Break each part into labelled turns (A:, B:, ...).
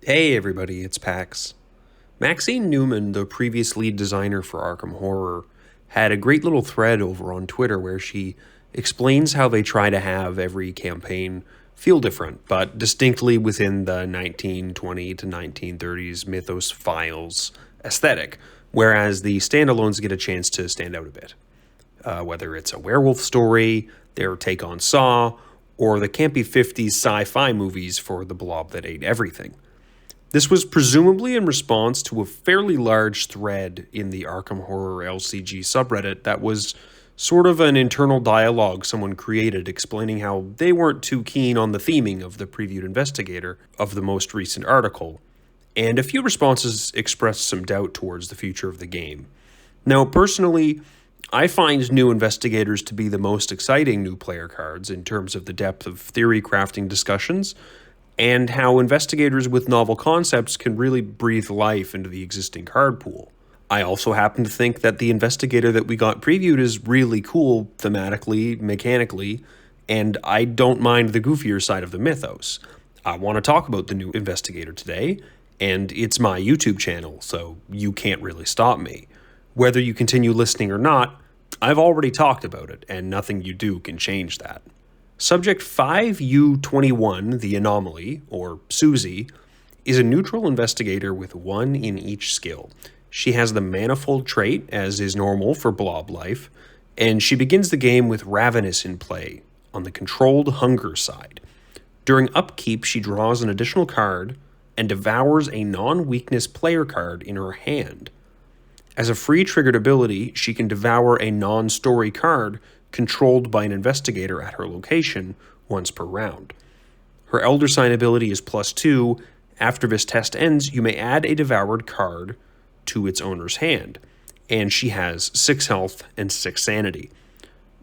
A: Hey everybody, it's Pax. Maxine Newman, the previous lead designer for Arkham Horror, had a great little thread over on Twitter where she explains how they try to have every campaign feel different, but distinctly within the 1920 to 1930s Mythos Files aesthetic, whereas the standalones get a chance to stand out a bit. Whether it's a werewolf story, their take on Saw, or the campy 50s sci-fi movies for the blob that ate everything. This was presumably in response to a fairly large thread in the Arkham Horror LCG subreddit that was sort of an internal dialogue someone created explaining how they weren't too keen on the theming of the previewed investigator of the most recent article, and a few responses expressed some doubt towards the future of the game. Now, personally, I find new investigators to be the most exciting new player cards in terms of the depth of theory crafting discussions, and how investigators with novel concepts can really breathe life into the existing card pool. I also happen to think that the investigator that we got previewed is really cool thematically, mechanically, and I don't mind the goofier side of the mythos. I want to talk about the new investigator today, and it's my YouTube channel, so you can't really stop me. Whether you continue listening or not, I've already talked about it, and nothing you do can change that. Subject 5U-21, the anomaly, or Suzi, is a neutral investigator with one in each skill. She has the manifold trait, as is normal for blob life, and she begins the game with Ravenous in play, on the controlled hunger side. During upkeep, she draws an additional card and devours a non-weakness player card in her hand. As a free triggered ability, she can devour a non-story card controlled by an investigator at her location once per round. Her Elder Sign ability is +2. After this test ends, you may add a devoured card to its owner's hand, and she has 6 health and 6 sanity.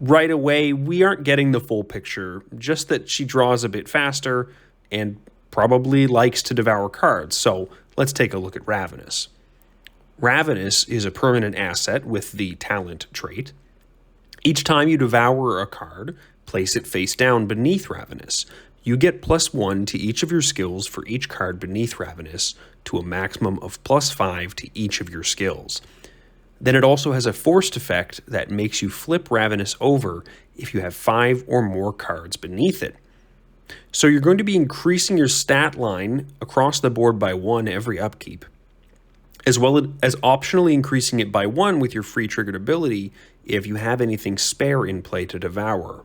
A: Right away, we aren't getting the full picture, just that she draws a bit faster and probably likes to devour cards, so let's take a look at Ravenous. Ravenous is a permanent asset with the talent trait. Each time you devour a card, place it face down beneath Ravenous. You get +1 to each of your skills for each card beneath Ravenous, to a maximum of +5 to each of your skills. Then it also has a forced effect that makes you flip Ravenous over if you have 5 or more cards beneath it. So you're going to be increasing your stat line across the board by 1 every upkeep, as well as optionally increasing it by 1 with your free triggered ability if you have anything spare in play to devour,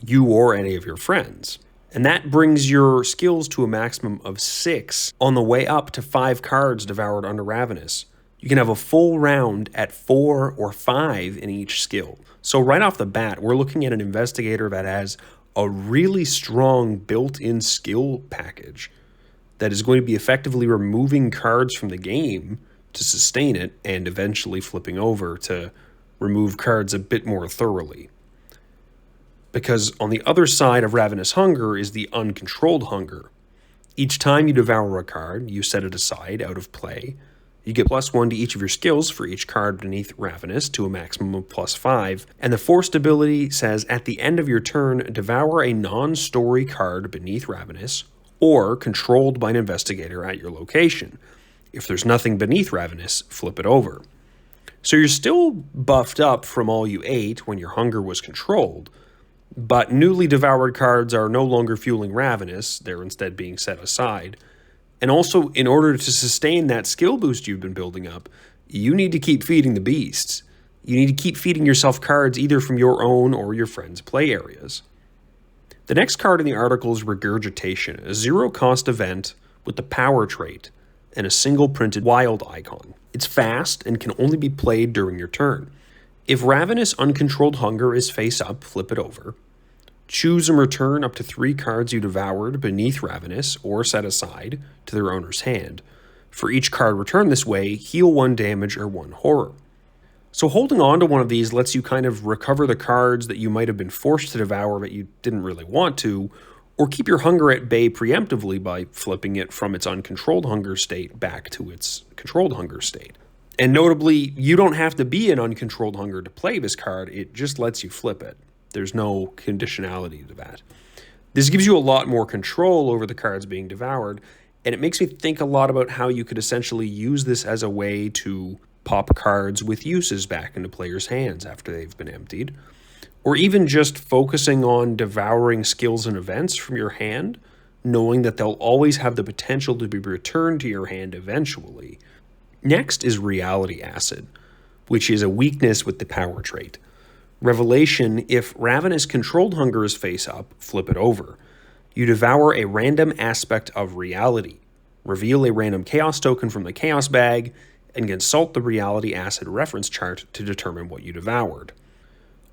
A: you or any of your friends. And that brings your skills to a maximum of 6 on the way up to 5 cards devoured under Ravenous. You can have a full round at 4 or 5 in each skill. So right off the bat, we're looking at an investigator that has a really strong built-in skill package that is going to be effectively removing cards from the game to sustain it and eventually flipping over to remove cards a bit more thoroughly. Because on the other side of Ravenous Hunger is the uncontrolled hunger. Each time you devour a card, you set it aside out of play. You get +1 to each of your skills for each card beneath Ravenous to a maximum of +5, and the forced ability says at the end of your turn, devour a non-story card beneath Ravenous or controlled by an investigator at your location. If there's nothing beneath Ravenous, flip it over. So you're still buffed up from all you ate when your hunger was controlled, but newly devoured cards are no longer fueling Ravenous, they're instead being set aside. And also, in order to sustain that skill boost you've been building up, you need to keep feeding the beasts. You need to keep feeding yourself cards either from your own or your friends' play areas. The next card in the article is Regurgitation, a 0-cost event with the power trait and a single printed wild icon. It's fast and can only be played during your turn. If Ravenous Uncontrolled Hunger is face up, flip it over. Choose and return up to 3 cards you devoured beneath Ravenous or set aside to their owner's hand. For each card returned this way, heal 1 damage or 1 horror. So holding on to one of these lets you kind of recover the cards that you might have been forced to devour but you didn't really want to, or keep your hunger at bay preemptively by flipping it from its uncontrolled hunger state back to its controlled hunger state. And notably, you don't have to be in uncontrolled hunger to play this card, it just lets you flip it. There's no conditionality to that. This gives you a lot more control over the cards being devoured, And it makes me think a lot about how you could essentially use this as a way to pop cards with uses back into players' hands after they've been emptied, or even just focusing on devouring skills and events from your hand, knowing that they'll always have the potential to be returned to your hand eventually. Next is Reality Acid, which is a weakness with the power trait. Revelation: if Ravenous Controlled Hunger is face up, flip it over. You devour a random aspect of reality, reveal a random chaos token from the chaos bag, and consult the Reality Acid reference chart to determine what you devoured.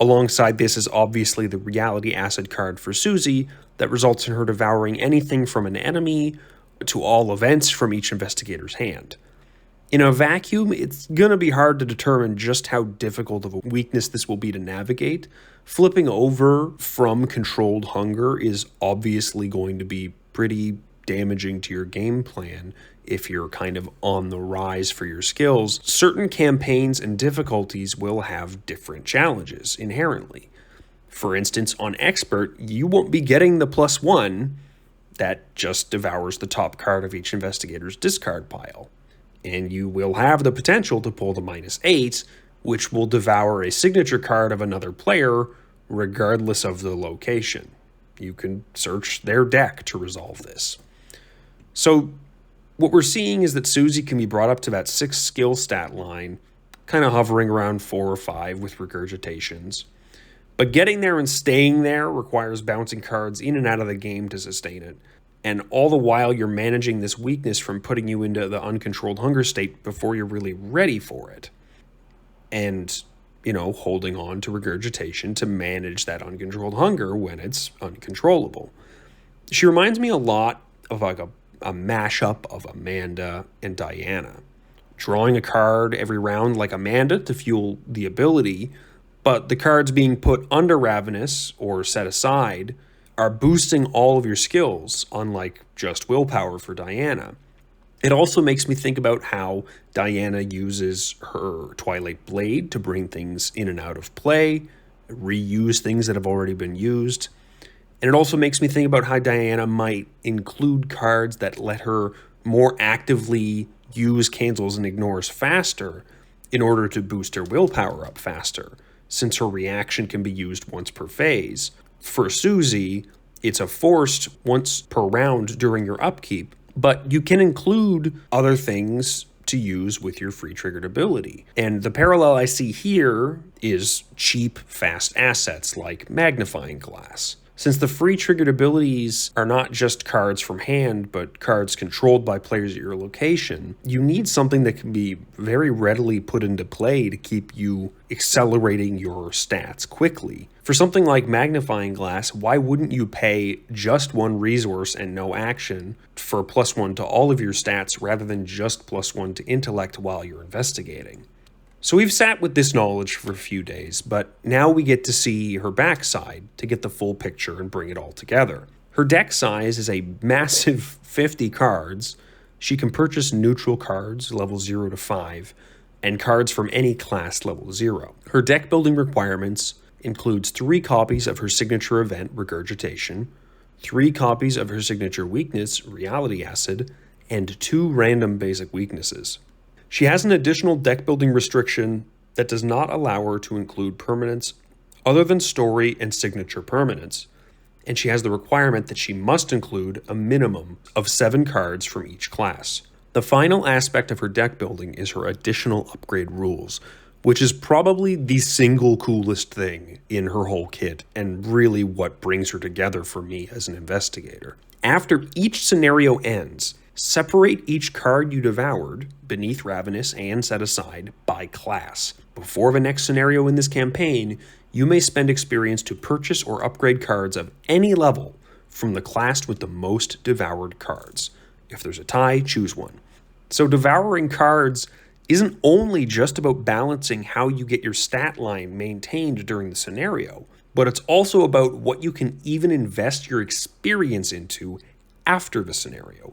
A: Alongside this is obviously the Reality Acid card for Suzi that results in her devouring anything from an enemy to all events from each investigator's hand. In a vacuum, it's going to be hard to determine just how difficult of a weakness this will be to navigate. Flipping over from Controlled Hunger is obviously going to be pretty damaging to your game plan if you're kind of on the rise for your skills. Certain campaigns and difficulties will have different challenges inherently. For instance, on Expert, you won't be getting the +1 that just devours the top card of each investigator's discard pile. And you will have the potential to pull the -8, which will devour a signature card of another player regardless of the location. You can search their deck to resolve this. So what we're seeing is that Suzi can be brought up to that 6 skill stat line, kind of hovering around 4 or 5 with regurgitations. But getting there and staying there requires bouncing cards in and out of the game to sustain it. And all the while you're managing this weakness from putting you into the uncontrolled hunger state before you're really ready for it. And, holding on to regurgitation to manage that uncontrolled hunger when it's uncontrollable. She reminds me a lot of like a mashup of Amanda and Diana. Drawing a card every round like Amanda to fuel the ability, but the cards being put under Ravenous or set aside are boosting all of your skills, unlike just willpower for Diana. It also makes me think about how Diana uses her Twilight Blade to bring things in and out of play, reuse things that have already been used. And it also makes me think about how Diana might include cards that let her more actively use cancels and ignores faster in order to boost her willpower up faster, since her reaction can be used once per phase. For Suzi, it's a forced once per round during your upkeep, but you can include other things to use with your free triggered ability. And the parallel I see here is cheap, fast assets like Magnifying Glass. Since the free triggered abilities are not just cards from hand, but cards controlled by players at your location, you need something that can be very readily put into play to keep you accelerating your stats quickly. For something like Magnifying Glass, why wouldn't you pay just 1 resource and no action for +1 to all of your stats rather than just +1 to intellect while you're investigating? So we've sat with this knowledge for a few days, but now we get to see her backside to get the full picture and bring it all together. Her deck size is a massive 50 cards. She can purchase neutral cards, level 0 to 5, and cards from any class level 0. Her deck building requirements includes 3 copies of her signature event, Regurgitation, 3 copies of her signature weakness, Reality Acid, and 2 random basic weaknesses. She has an additional deck building restriction that does not allow her to include permanents other than story and signature permanents, and she has the requirement that she must include a minimum of 7 cards from each class. The final aspect of her deck building is her additional upgrade rules, which is probably the single coolest thing in her whole kit and really what brings her together for me as an investigator. After each scenario ends, separate each card you devoured, beneath Ravenous and set aside, by class. Before the next scenario in this campaign, you may spend experience to purchase or upgrade cards of any level from the class with the most devoured cards. If there's a tie, choose one. So devouring cards isn't only just about balancing how you get your stat line maintained during the scenario, but it's also about what you can even invest your experience into after the scenario.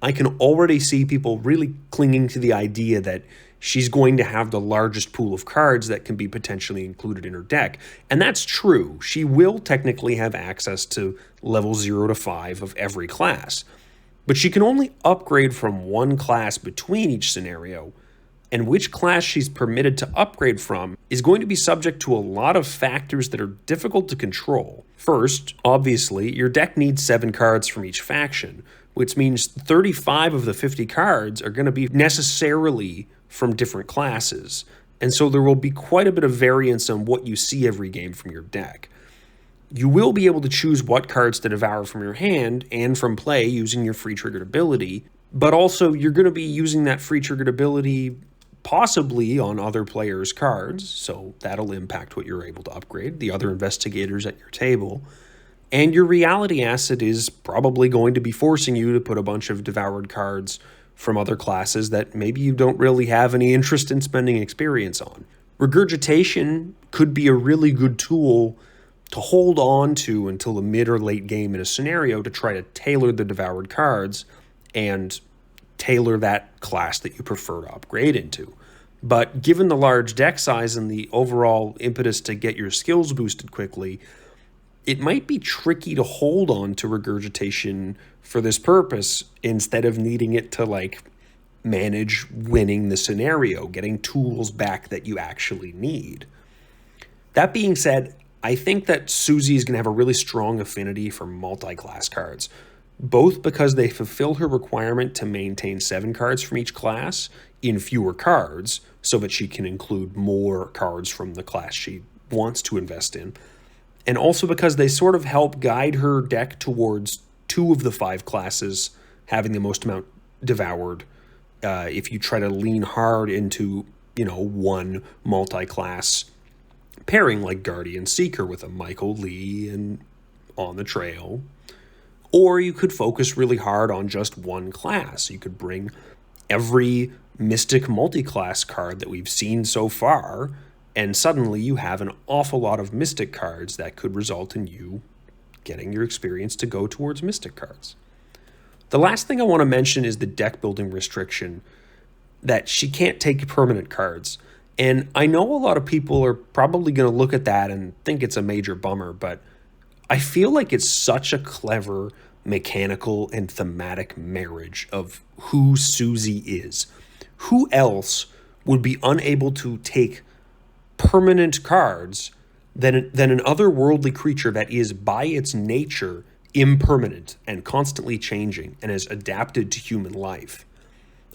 A: I can already see people really clinging to the idea that she's going to have the largest pool of cards that can be potentially included in her deck. And that's true. She will technically have access to level 0 to 5 of every class. But she can only upgrade from one class between each scenario, and which class she's permitted to upgrade from is going to be subject to a lot of factors that are difficult to control. First, obviously, your deck needs 7 cards from each faction, which means 35 of the 50 cards are going to be necessarily from different classes, and so there will be quite a bit of variance on what you see every game from your deck. You will be able to choose what cards to devour from your hand and from play using your free triggered ability, but also you're going to be using that free triggered ability possibly on other players' cards, so that'll impact what you're able to upgrade, the other investigators at your table. And your reality asset is probably going to be forcing you to put a bunch of devoured cards from other classes that maybe you don't really have any interest in spending experience on. Regurgitation could be a really good tool to hold on to until the mid or late game in a scenario to try to tailor the devoured cards and tailor that class that you prefer to upgrade into. But given the large deck size and the overall impetus to get your skills boosted quickly, it might be tricky to hold on to regurgitation for this purpose instead of needing it to manage winning the scenario, getting tools back that you actually need. That being said, I think that Suzi is going to have a really strong affinity for multi-class cards, both because they fulfill her requirement to maintain 7 cards from each class in fewer cards so that she can include more cards from the class she wants to invest in, and also because they sort of help guide her deck towards 2 of the 5 classes having the most amount devoured if you try to lean hard into, one multi-class pairing like Guardian Seeker with a Michael Lee and On the Trail. Or you could focus really hard on just one class. You could bring every Mystic multi-class card that we've seen so far, and suddenly you have an awful lot of Mystic cards that could result in you getting your experience to go towards Mystic cards. The last thing I want to mention is the deck building restriction that she can't take permanent cards. And I know a lot of people are probably going to look at that and think it's a major bummer, but I feel like it's such a clever mechanical and thematic marriage of who Suzi is. Who else would be unable to take permanent cards than an otherworldly creature that is by its nature impermanent and constantly changing and has adapted to human life?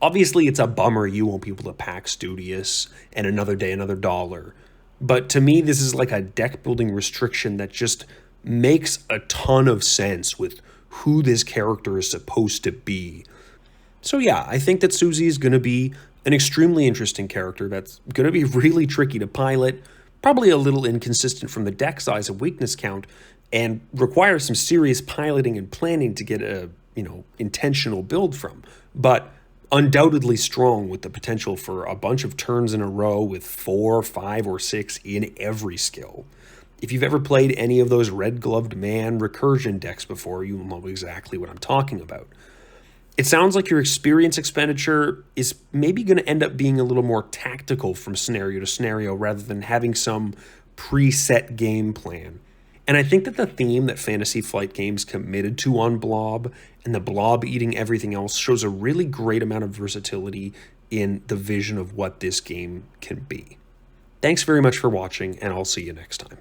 A: Obviously, it's a bummer you won't be able to pack Studious and Another Day, Another Dollar. But to me, this is like a deck building restriction that just makes a ton of sense with who this character is supposed to be. So yeah, I think that Suzi is going to be an extremely interesting character that's going to be really tricky to pilot, probably a little inconsistent from the deck size and weakness count, and require some serious piloting and planning to get a, intentional build from. But undoubtedly strong with the potential for a bunch of turns in a row with 4, 5, or 6 in every skill. If you've ever played any of those red-gloved man recursion decks before, you will know exactly what I'm talking about. It sounds like your experience expenditure is maybe going to end up being a little more tactical from scenario to scenario rather than having some preset game plan. And I think that the theme that Fantasy Flight Games committed to on Blob and the Blob eating everything else shows a really great amount of versatility in the vision of what this game can be. Thanks very much for watching, and I'll see you next time.